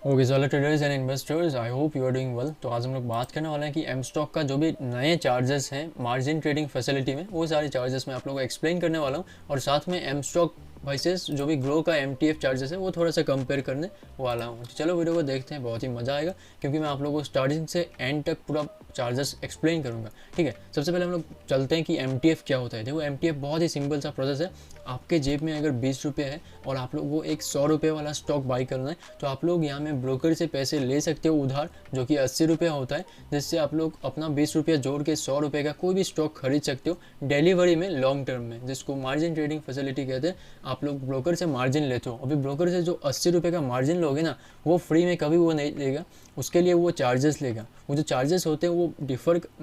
Okay so hello traders and investors, I hope you are doing well. तो आज हम लोग बात करने वाले हैं कि एम स्टॉक का जो भी नए चार्जेस हैं मार्जिन ट्रेडिंग फैसिलिटी में, वो सारे चार्जेस मैं आप लोगों को एक्सप्लेन करने वाला हूँ। और साथ में एम स्टॉक वर्सेस जो भी ग्रो का एम टी एफ चार्जेस है वो थोड़ा सा कंपेयर करने वाला हूँ। तो चलो वीडियो को देखते हैं, बहुत ही मज़ा आएगा क्योंकि मैं आप लोगों को स्टार्टिंग से एंड तक पूरा चार्जेस एक्सप्लेन करूँगा। ठीक है, सबसे पहले हम लोग चलते हैं कि एम टी एफ क्या होता है। देखो, एम टी एफ बहुत ही सिंपल सा प्रोसेस है। आपके जेब में अगर 20 रुपये है और आप लोग को एक 100 रुपये वाला स्टॉक बाई करना है, तो आप लोग यहाँ में ब्रोकर से पैसे ले सकते हो उधार, जो कि 80 रुपये होता है, जिससे आप लोग अपना 20 रुपया जोड़ के 100 रुपये का कोई भी स्टॉक खरीद सकते हो डिलीवरी में, लॉन्ग टर्म में, जिसको मार्जिन ट्रेडिंग फैसिलिटी कहते हैं। आप लोग ब्रोकर से मार्जिन लेते हो, अभी ब्रोकर से जो 80 रुपये का मार्जिन लोगे ना, वो फ्री में कभी वो नहीं देगा, उसके लिए वो चार्जेस लेगा। वो जो चार्जेस होते हैं वो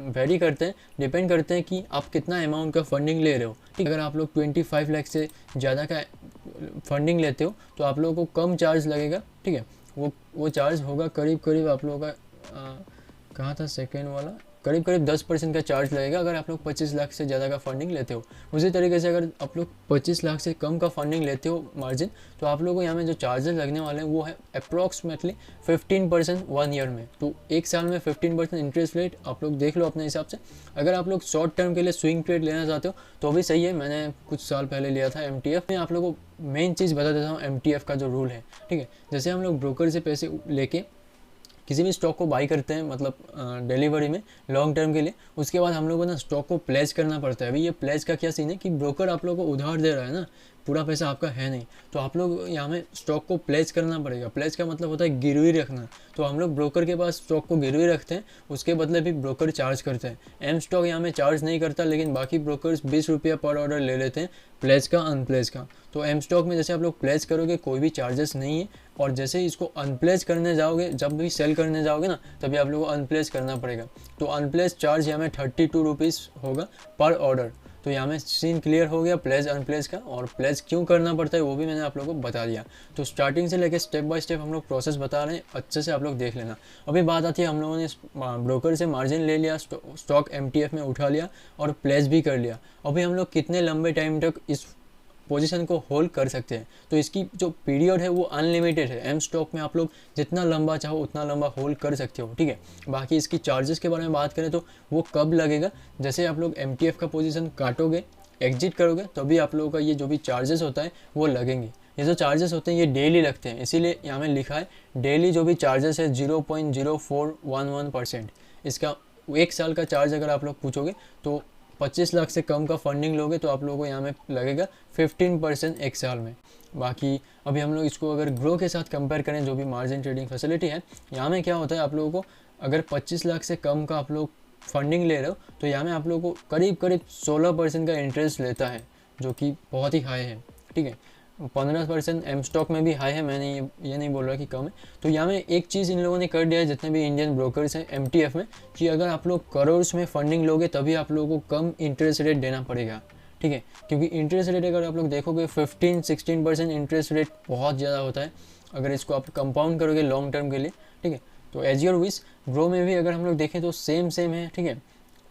वेरी करते हैं, डिपेंड करते हैं कि आप कितना अमाउंट का फंडिंग ले रहे हो। ठीक, अगर आप लोग 25 लाख से ज़्यादा का फंडिंग लेते हो तो आप लोगों को कम चार्ज लगेगा। ठीक है, वो चार्ज होगा करीब करीब आप लोगों का कहाँ था सेकेंड वाला, करीब करीब 10% का चार्ज लगेगा अगर आप लोग 25 लाख से ज़्यादा का फंडिंग लेते हो। उसी तरीके से अगर आप लोग 25 लाख से कम का फंडिंग लेते हो मार्जिन, तो आप लोगों को यहाँ में जो चार्जेस लगने वाले हैं वो है अप्रॉक्सीमेटली 15% 1 ईयर में। तो एक साल में 15% इंटरेस्ट रेट आप लोग देख लो अपने हिसाब से। अगर आप लोग शॉर्ट टर्म के लिए स्विंग ट्रेड लेना चाहते हो तो भी सही है, मैंने कुछ साल पहले लिया था एम टी एफ में। आप लोगों को मेन चीज़ बता देता हूँ एम टी एफ का जो रूल है। ठीक है, जैसे हम लोग ब्रोकर से पैसे लेके किसी भी स्टॉक को बाई करते हैं, मतलब डिलीवरी में लॉन्ग टर्म के लिए, उसके बाद हम लोगों को ना स्टॉक को प्लेज करना पड़ता है। अभी ये प्लेज का क्या सीन है कि ब्रोकर आप लोगों को उधार दे रहा है ना, पूरा पैसा आपका है नहीं, तो आप लोग यहाँ में स्टॉक को प्लेज करना पड़ेगा। प्लेज का मतलब होता है गिरवी रखना। तो हम लोग ब्रोकर के पास स्टॉक को गिरवी रखते हैं, उसके बदले भी ब्रोकर चार्ज करते हैं। एम स्टॉक यहाँ में चार्ज नहीं करता, लेकिन बाकी ब्रोकर्स 20 रुपया पर ऑर्डर ले लेते हैं, प्लेज का अनप्लेज का। तो एम स्टॉक में जैसे आप लोग प्लेज करोगे कोई भी चार्जेस नहीं है, और जैसे ही इसको अनप्लेज करने जाओगे, जब भी सेल करने जाओगे ना, तभी आप लोगों को अनप्लेज करना पड़ेगा। तो अनप्लेज चार्ज यहाँ में 32 रुपीज़ होगा पर ऑर्डर। तो यहाँ में सीन क्लियर हो गया प्लेज अनप्लेज का, और प्लेज क्यों करना पड़ता है वो भी मैंने आप लोगों को बता दिया। तो स्टार्टिंग से लेकर स्टेप बाय स्टेप हम लोग प्रोसेस बता रहे हैं, अच्छे से आप लोग देख लेना। अभी बात आती है, हम लोगों ने ब्रोकर से मार्जिन ले लिया, स्टॉक एमटीएफ में उठा लिया और प्लेज भी कर लिया। अभी हम लोग कितने लंबे टाइम तक इस पोजीशन को होल्ड कर सकते हैं? तो इसकी जो पीरियड है वो अनलिमिटेड है। एम स्टॉक में आप लोग जितना लंबा चाहो उतना लंबा होल्ड कर सकते हो। ठीक है, बाकी इसकी चार्जेस के बारे में बात करें तो वो कब लगेगा, जैसे आप लोग एम का पोजीशन काटोगे, एग्जिट करोगे, तभी आप लोगों का ये जो भी चार्जेस होता है वो लगेंगे। ये जो चार्जेस होते हैं ये डेली लगते हैं, इसीलिए यहाँ में लिखा है डेली जो भी चार्जेस है 0.0411%। इसका एक साल का चार्ज अगर आप लोग पूछोगे तो 25 लाख से कम का फंडिंग लोगे तो आप लोगों को यहाँ में लगेगा 15% एक साल में। बाकी अभी हम लोग इसको अगर ग्रो के साथ कंपेयर करें, जो भी मार्जिन ट्रेडिंग फैसिलिटी है, यहाँ में क्या होता है, आप लोगों को अगर 25 लाख से कम का आप लोग फंडिंग ले रहे हो तो यहाँ में आप लोगों को करीब करीब 16% का इंटरेस्ट लेता है, जो कि बहुत ही हाई है। ठीक है, 15% एम स्टॉक में भी हाई है, मैंने ये नहीं बोल रहा कि कम है। तो यहाँ में एक चीज़ इन लोगों ने कर दिया है, जितने भी इंडियन ब्रोकर्स हैं एमटीएफ में, कि अगर आप लोग करोड़्स में फंडिंग लोगे तभी आप लोगों को कम इंटरेस्ट रेट देना पड़ेगा। ठीक है, क्योंकि इंटरेस्ट रेट अगर आप लोग देखोगे 15-16% इंटरेस्ट रेट बहुत ज़्यादा होता है अगर इसको आप कंपाउंड करोगे लॉन्ग टर्म के लिए। ठीक है, तो एज योर विश, ग्रो में भी अगर हम लोग देखें तो सेम है। ठीक है,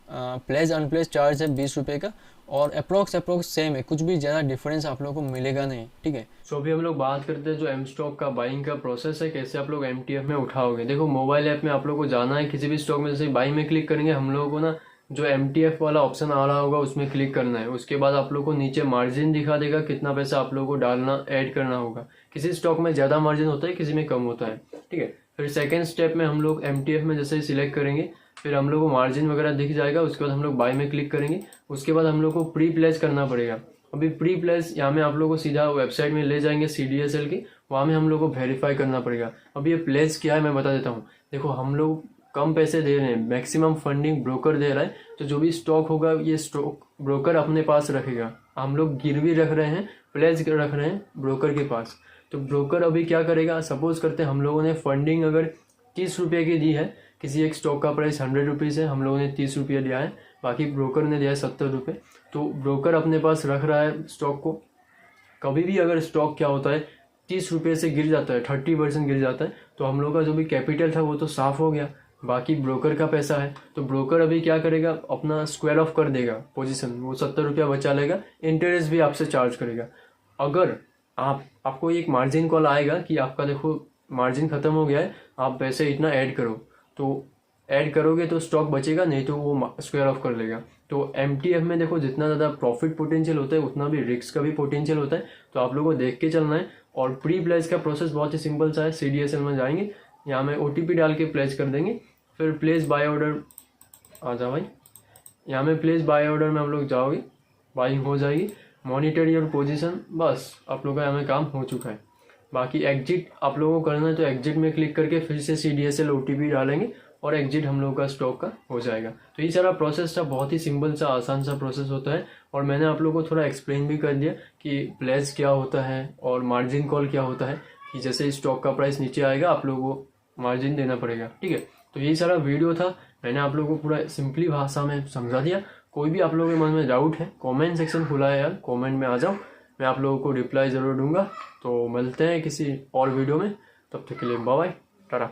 प्लेज अनप्लेज चार्ज है 20 रुपये का, और अप्रोक्स सेम है, कुछ भी ज़्यादा डिफरेंस आप लोगों को मिलेगा नहीं। ठीक है, सो अभी हम लोग बात करते हैं जो एम स्टॉक का बाइंग का प्रोसेस है, कैसे आप लोग एमटीएफ में उठाओगे। देखो, मोबाइल ऐप में आप लोग को जाना है, किसी भी स्टॉक में जैसे बाई में क्लिक करेंगे, हम लोगों को ना जो एमटीएफ वाला ऑप्शन आ रहा होगा उसमें क्लिक करना है। उसके बाद आप लोग को नीचे मार्जिन दिखा देगा, कितना पैसा आप लोगों को डालना ऐड करना होगा। किसी स्टॉक में ज़्यादा मार्जिन होता है, किसी में कम होता है। ठीक है, फिर सेकेंड स्टेप में हम लोग एमटीएफ में जैसे सिलेक्ट करेंगे, फिर हम लोग को मार्जिन वगैरह दिख जाएगा। उसके बाद हम लोग बाय में क्लिक करेंगे, उसके बाद हम लोग को प्री प्लेस करना पड़ेगा। अभी प्री प्लेस यहाँ में आप लोग को सीधा वेबसाइट में ले जाएंगे CDSL की, वहाँ में हम लोग को वेरीफाई करना पड़ेगा। अभी ये प्लेस क्या है मैं बता देता हूँ। देखो, हम लोग कम पैसे दे रहे हैं, मैक्सिमम फंडिंग ब्रोकर दे रहा है, तो जो भी स्टॉक होगा ये स्टॉक ब्रोकर अपने पास रखेगा। हम लोग गिरवी रख रहे हैं, प्लेज रख रहे हैं ब्रोकर के पास। तो ब्रोकर अभी क्या करेगा, सपोज करते हैं हम लोगों ने फंडिंग अगर 30 रुपये की दी है, किसी एक स्टॉक का प्राइस 100 रुपीज़ है, हम लोगों ने 30 रुपये दिया है, बाकी ब्रोकर ने दिया है 70 रुपये। तो ब्रोकर अपने पास रख रहा है स्टॉक को। कभी भी अगर स्टॉक क्या होता है 30 रुपये से गिर जाता है, 30% गिर जाता है, तो हम लोग का जो भी कैपिटल था वो तो साफ हो गया, बाकी ब्रोकर का पैसा है। तो ब्रोकर अभी क्या करेगा, अपना स्क्वायर ऑफ कर देगा पोजीशन, वो 70 रुपया बचा लेगा, इंटरेस्ट भी आपसे चार्ज करेगा। अगर आपको एक मार्जिन कॉल आएगा कि आपका देखो मार्जिन ख़त्म हो गया है, आप पैसे इतना ऐड करो, तो ऐड करोगे तो स्टॉक बचेगा, नहीं तो वो स्क्वायर ऑफ कर लेगा। तो MTF में देखो जितना ज़्यादा प्रॉफिट पोटेंशियल होता है उतना भी रिस्क का भी पोटेंशियल होता है, तो आप लोगों को देख के चलना है। और प्री प्लेज का प्रोसेस बहुत ही सिंपल सा है। CDSL में जाएंगे, यहाँ में OTP डाल के प्लेज कर देंगे, फिर प्लेस बाय ऑर्डर आ जाओ भाई, यहाँ में प्लेस बाय ऑर्डर में आप लोग जाओगे, बाइंग हो जाएगी, मॉनिटर योर पोजीशन, बस आप लोगों का यहाँ में काम हो चुका है। बाकी एग्जिट आप लोगों को करना है तो एग्जिट में क्लिक करके फिर से CDSL OTP डालेंगे और एग्जिट हम लोग का स्टॉक का हो जाएगा। तो ये सारा प्रोसेस था, बहुत ही सिंपल सा आसान सा प्रोसेस होता है। और मैंने आप लोगों को थोड़ा एक्सप्लेन भी कर दिया कि प्लेस क्या होता है और मार्जिन कॉल क्या होता है, कि जैसे स्टॉक का प्राइस नीचे आएगा आप लोगों को मार्जिन देना पड़ेगा, ठीक है। तो यही सारा वीडियो था, मैंने आप लोगों को पूरा सिंपली भाषा में समझा दिया। कोई भी आप लोगों के मन में डाउट है, कमेंट सेक्शन खुला है यार, कमेंट में आ जाओ, मैं आप लोगों को रिप्लाई ज़रूर दूंगा। तो मिलते हैं किसी और वीडियो में, तब तक के लिए बाय बाय, टाटा।